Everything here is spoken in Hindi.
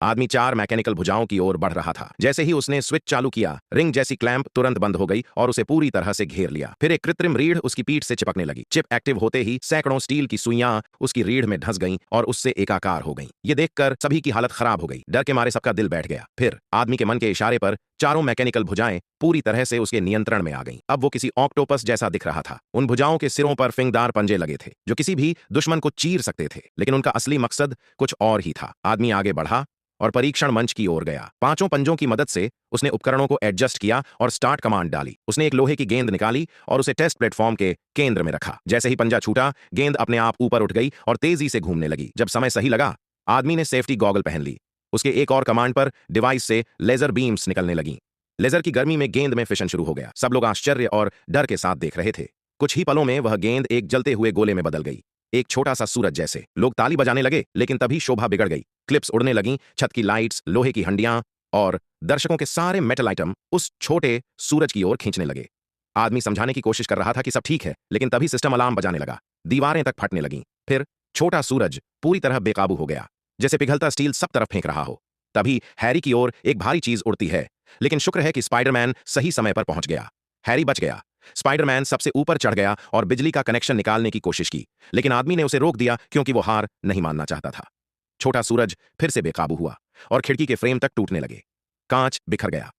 आदमी चार मैकेनिकल भुजाओं की ओर बढ़ रहा था। जैसे ही उसने स्विच चालू किया, रिंग जैसी क्लैंप तुरंत बंद हो गई और उसे पूरी तरह से घेर लिया। फिर एक कृत्रिम रीढ़ उसकी पीठ से चिपकने लगी। चिप एक्टिव होते ही सैकड़ों स्टील की सुइयां उसकी रीढ़ में धंस गईं और उससे एकाकार हो गईं। ये देखकर सभी की हालत खराब हो गई। डर के मारे सबका दिल बैठ गया। फिर आदमी के मन के इशारे पर चारों मैकेनिकल भुजाएं पूरी तरह से उसके नियंत्रण में आ गईं। अब वो किसी ऑक्टोपस जैसा दिख रहा था। उन भुजाओं के सिरों पर फिंगदार पंजे लगे थे जो किसी भी दुश्मन को चीर सकते थे, लेकिन उनका असली मकसद कुछ और ही था। आदमी आगे बढ़ा और परीक्षण मंच की ओर गया। पांचों पंजों की मदद से उसने उपकरणों को एडजस्ट किया और स्टार्ट कमांड डाली। उसने एक लोहे की गेंद निकाली और उसे टेस्ट प्लेटफॉर्म के केंद्र में रखा। जैसे ही पंजा छूटा, गेंद अपने आप ऊपर उठ गई और तेजी से घूमने लगी। जब समय सही लगा, आदमी ने सेफ्टी गॉगल पहन ली। उसके एक और कमांड पर डिवाइस से लेजर बीम्स निकलने लगी। लेजर की गर्मी में गेंद में फिशन शुरू हो गया। सब लोग आश्चर्य और डर के साथ देख रहे थे। कुछ ही पलों में वह गेंद एक जलते हुए गोले में बदल गई, एक छोटा सा सूरज जैसे। लोग ताली बजाने लगे, लेकिन तभी शोभा बिगड़ गई। क्लिप्स उड़ने लगीं, छत की लाइट्स, लोहे की हंडियां और दर्शकों के सारे मेटल आइटम उस छोटे सूरज की ओर खींचने लगे। आदमी समझाने की कोशिश कर रहा था कि सब ठीक है, लेकिन तभी सिस्टम अलार्म बजाने लगा। दीवारें तक फटने लगीं। फिर छोटा सूरज पूरी तरह बेकाबू हो गया, जैसे पिघलता स्टील सब तरफ फेंक रहा हो। तभी हैरी की ओर एक भारी चीज उड़ती है, लेकिन शुक्र है कि स्पाइडरमैन सही समय पर पहुंच गया। हैरी बच गया। स्पाइडरमैन सबसे ऊपर चढ़ गया और बिजली का कनेक्शन निकालने की कोशिश की, लेकिन आदमी ने उसे रोक दिया क्योंकि वो हार नहीं मानना चाहता था। छोटा सूरज फिर से बेकाबू हुआ और खिड़की के फ्रेम तक टूटने लगे। कांच बिखर गया।